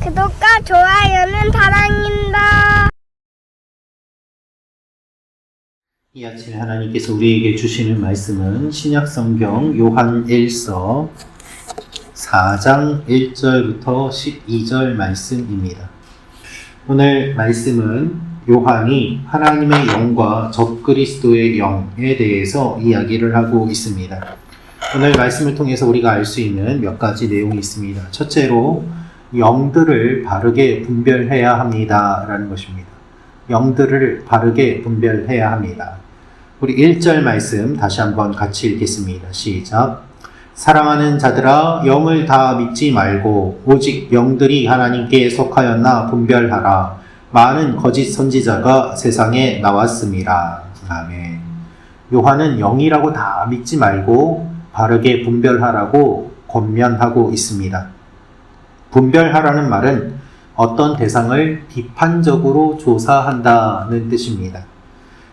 구독과 좋아요는 사랑입니다. 이 아침에 하나님께서 우리에게 주시는 말씀은 신약성경 요한일서 4장 1절부터 12절 말씀입니다. 오늘 말씀은 요한이 하나님의 영과 적그리스도의 영에 대해서 이야기를 하고 있습니다. 오늘 말씀을 통해서 우리가 알 수 있는 몇 가지 내용이 있습니다. 첫째로 영들을 바르게 분별해야 합니다 라는 것입니다. 영들을 바르게 분별해야 합니다. 우리 1절 말씀 다시 한번 같이 읽겠습니다. 시작. 사랑하는 자들아, 영을 다 믿지 말고 오직 영들이 하나님께 속하였나 분별하라. 많은 거짓 선지자가 세상에 나왔습니다. 아멘. 요한은 영이라고 다 믿지 말고 바르게 분별하라고 권면하고 있습니다. 분별하라는 말은 어떤 대상을 비판적으로 조사한다는 뜻입니다.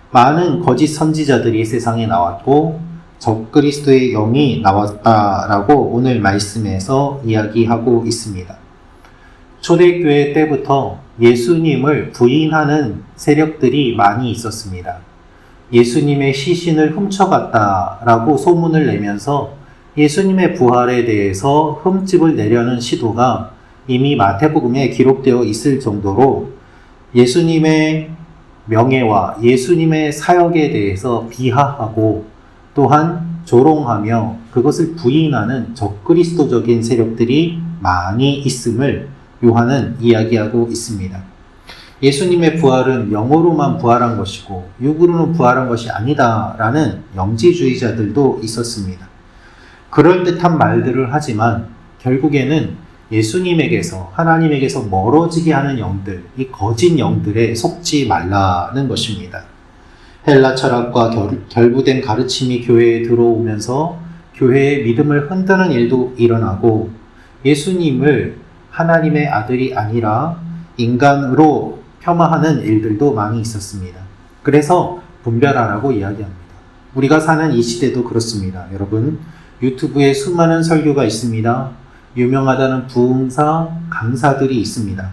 많은 거짓 선지자들이 세상에 나왔고 적그리스도의 영이 나왔다라고 오늘 말씀에서 이야기하고 있습니다. 초대교회 때부터 예수님을 부인하는 세력들이 많이 있었습니다. 예수님의 시신을 훔쳐갔다라고 소문을 내면서 예수님의 부활에 대해서 흠집을 내려는 시도가 이미 마태복음에 기록되어 있을 정도로 예수님의 명예와 예수님의 사역에 대해서 비하하고 또한 조롱하며 그것을 부인하는 적그리스도적인 세력들이 많이 있음을 요한은 이야기하고 있습니다. 예수님의 부활은 영으로만 부활한 것이고 육으로는 부활한 것이 아니다라는 영지주의자들도 있었습니다. 그럴듯한 말들을 하지만 결국에는 예수님에게서 하나님에게서 멀어지게 하는 영들, 이 거짓 영들에 속지 말라는 것입니다. 헬라 철학과 결부된 가르침이 교회에 들어오면서 교회의 믿음을 흔드는 일도 일어나고 예수님을 하나님의 아들이 아니라 인간으로 폄하하는 일들도 많이 있었습니다. 그래서 분별하라고 이야기합니다. 우리가 사는 이 시대도 그렇습니다. 여러분, 유튜브에 수많은 설교가 있습니다. 유명하다는 부흥사, 강사들이 있습니다.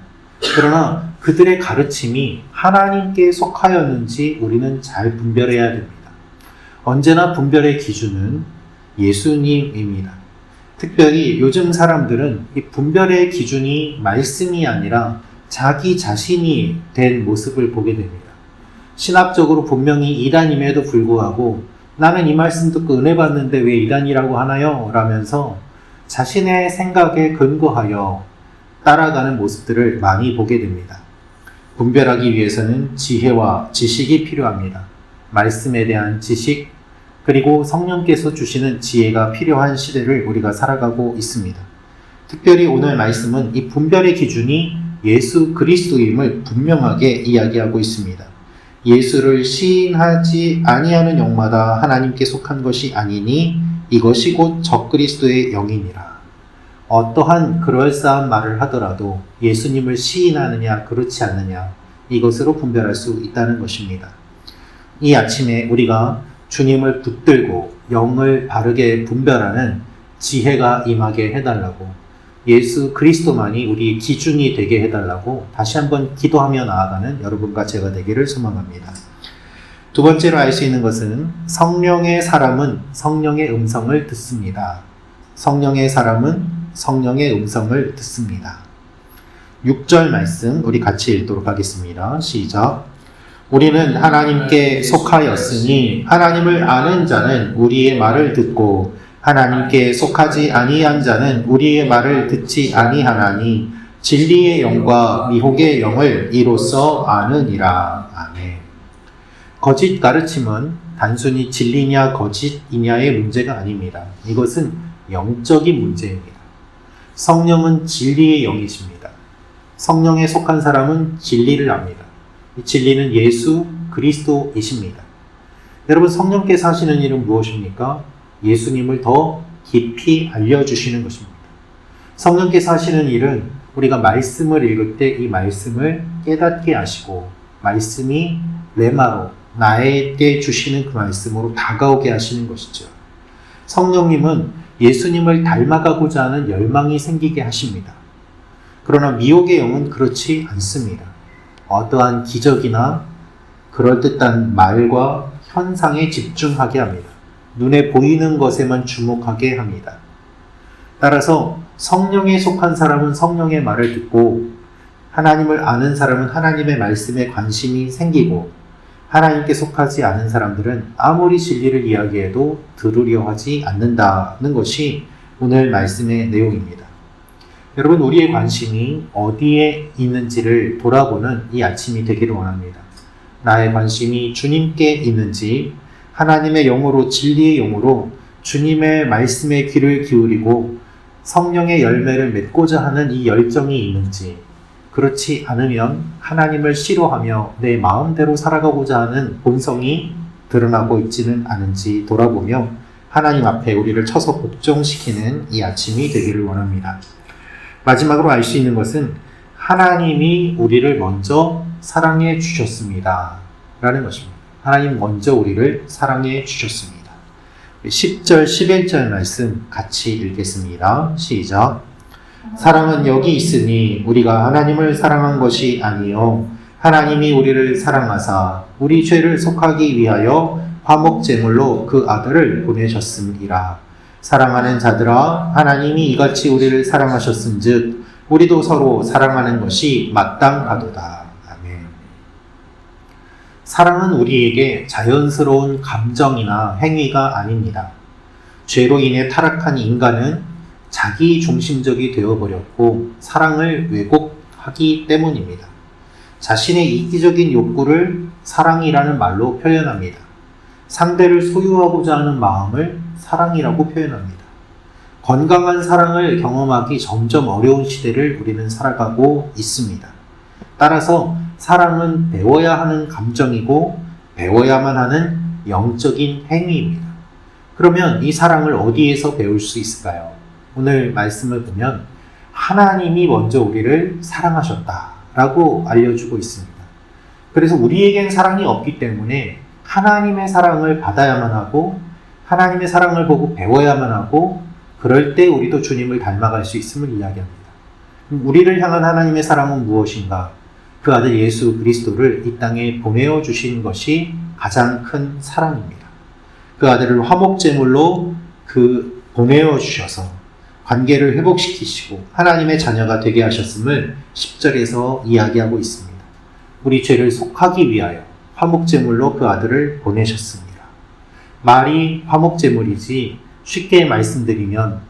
그러나 그들의 가르침이 하나님께 속하였는지 우리는 잘 분별해야 됩니다. 언제나 분별의 기준은 예수님입니다. 특별히 요즘 사람들은 이 분별의 기준이 말씀이 아니라 자기 자신이 된 모습을 보게 됩니다. 신학적으로 분명히 이단임에도 불구하고 나는 이 말씀 듣고 은혜 받는데 왜 이단이라고 하나요? 라면서 자신의 생각에 근거하여 따라가는 모습들을 많이 보게 됩니다. 분별하기 위해서는 지혜와 지식이 필요합니다. 말씀에 대한 지식, 그리고 성령께서 주시는 지혜가 필요한 시대를 우리가 살아가고 있습니다. 특별히 오늘 말씀은 이 분별의 기준이 예수 그리스도임을 분명하게 이야기하고 있습니다. 예수를 시인하지 아니하는 영마다 하나님께 속한 것이 아니니 이것이 곧 적그리스도의 영이니라. 어떠한 그럴싸한 말을 하더라도 예수님을 시인하느냐 그렇지 않느냐 이것으로 분별할 수 있다는 것입니다. 이 아침에 우리가 주님을 붙들고 영을 바르게 분별하는 지혜가 임하게 해달라고, 예수 그리스도만이 우리 기준이 되게 해달라고 다시 한번 기도하며 나아가는 여러분과 제가 되기를 소망합니다. 두 번째로 알 수 있는 것은 성령의 사람은 성령의 음성을 듣습니다. 성령의 사람은 성령의 음성을 듣습니다. 6절 말씀 우리 같이 읽도록 하겠습니다. 시작. 우리는 하나님께 속하였으니 하나님을 아는 자는 우리의 말을 듣고 하나님께 속하지 아니한 자는 우리의 말을 듣지 아니하나니 진리의 영과 미혹의 영을 이로써 아느니라. 아멘. 거짓 가르침은 단순히 진리냐 거짓이냐의 문제가 아닙니다. 이것은 영적인 문제입니다. 성령은 진리의 영이십니다. 성령에 속한 사람은 진리를 압니다. 이 진리는 예수 그리스도이십니다. 여러분, 성령께서 하시는 일은 무엇입니까? 예수님을 더 깊이 알려주시는 것입니다. 성령께서 하시는 일은 우리가 말씀을 읽을 때 이 말씀을 깨닫게 하시고 말씀이 레마로 나에게 주시는 그 말씀으로 다가오게 하시는 것이죠. 성령님은 예수님을 닮아가고자 하는 열망이 생기게 하십니다. 그러나 미혹의 영은 그렇지 않습니다. 어떠한 기적이나 그럴듯한 말과 현상에 집중하게 합니다. 눈에 보이는 것에만 주목하게 합니다. 따라서 성령에 속한 사람은 성령의 말을 듣고 하나님을 아는 사람은 하나님의 말씀에 관심이 생기고 하나님께 속하지 않은 사람들은 아무리 진리를 이야기해도 들으려 하지 않는다는 것이 오늘 말씀의 내용입니다. 여러분, 우리의 관심이 어디에 있는지를 돌아보는 이 아침이 되기를 원합니다. 나의 관심이 주님께 있는지, 하나님의 영으로, 진리의 영으로 주님의 말씀에 귀를 기울이고 성령의 열매를 맺고자 하는 이 열정이 있는지, 그렇지 않으면 하나님을 싫어하며 내 마음대로 살아가고자 하는 본성이 드러나고 있지는 않은지 돌아보며 하나님 앞에 우리를 쳐서 복종시키는 이 아침이 되기를 원합니다. 마지막으로 알 수 있는 것은 하나님이 우리를 먼저 사랑해 주셨습니다 라는 것입니다. 하나님 먼저 우리를 사랑해 주셨습니다. 10절 11절 말씀 같이 읽겠습니다. 시작. 사랑은 여기 있으니 우리가 하나님을 사랑한 것이 아니요 하나님이 우리를 사랑하사 우리 죄를 속하기 위하여 화목제물로 그 아들을 보내셨음이라. 사랑하는 자들아, 하나님이 이같이 우리를 사랑하셨은즉 우리도 서로 사랑하는 것이 마땅하도다. 아멘. 사랑은 우리에게 자연스러운 감정이나 행위가 아닙니다. 죄로 인해 타락한 인간은 자기 중심적이 되어버렸고 사랑을 왜곡하기 때문입니다. 자신의 이기적인 욕구를 사랑이라는 말로 표현합니다. 상대를 소유하고자 하는 마음을 사랑이라고 표현합니다. 건강한 사랑을 경험하기 점점 어려운 시대를 우리는 살아가고 있습니다. 따라서 사랑은 배워야 하는 감정이고 배워야만 하는 영적인 행위입니다. 그러면 이 사랑을 어디에서 배울 수 있을까요? 오늘 말씀을 보면 하나님이 먼저 우리를 사랑하셨다라고 알려주고 있습니다. 그래서 우리에겐 사랑이 없기 때문에 하나님의 사랑을 받아야만 하고 하나님의 사랑을 보고 배워야만 하고 그럴 때 우리도 주님을 닮아갈 수 있음을 이야기합니다. 우리를 향한 하나님의 사랑은 무엇인가? 그 아들 예수 그리스도를 이 땅에 보내어 주신 것이 가장 큰 사랑입니다. 그 아들을 화목제물로 보내어 주셔서 관계를 회복시키시고 하나님의 자녀가 되게 하셨음을 10절에서 이야기하고 있습니다. 우리 죄를 속하기 위하여 화목제물로 그 아들을 보내셨습니다. 말이 화목제물이지 쉽게 말씀드리면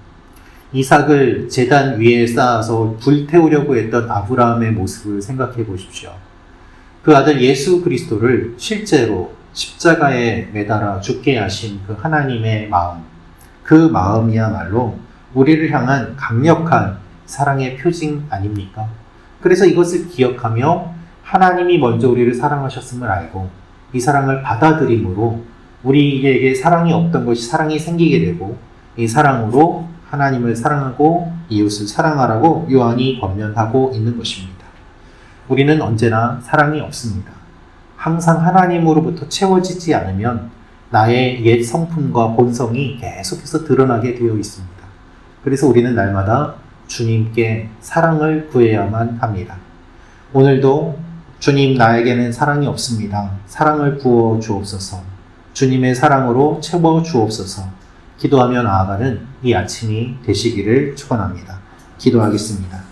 이삭을 제단 위에 쌓아서 불태우려고 했던 아브라함의 모습을 생각해 보십시오. 그 아들 예수 그리스도를 실제로 십자가에 매달아 죽게 하신 그 하나님의 마음, 그 마음이야말로 우리를 향한 강력한 사랑의 표징 아닙니까? 그래서 이것을 기억하며 하나님이 먼저 우리를 사랑하셨음을 알고 이 사랑을 받아들임으로 우리에게 사랑이 없던 것이 사랑이 생기게 되고 이 사랑으로 하나님을 사랑하고 이웃을 사랑하라고 요한이 권면하고 있는 것입니다. 우리는 언제나 사랑이 없습니다. 항상 하나님으로부터 채워지지 않으면 나의 옛 성품과 본성이 계속해서 드러나게 되어 있습니다. 그래서 우리는 날마다 주님께 사랑을 구해야만 합니다. 오늘도 주님, 나에게는 사랑이 없습니다. 사랑을 부어 주옵소서. 주님의 사랑으로 채워 주옵소서. 기도하며 나아가는 이 아침이 되시기를 축원합니다. 기도하겠습니다.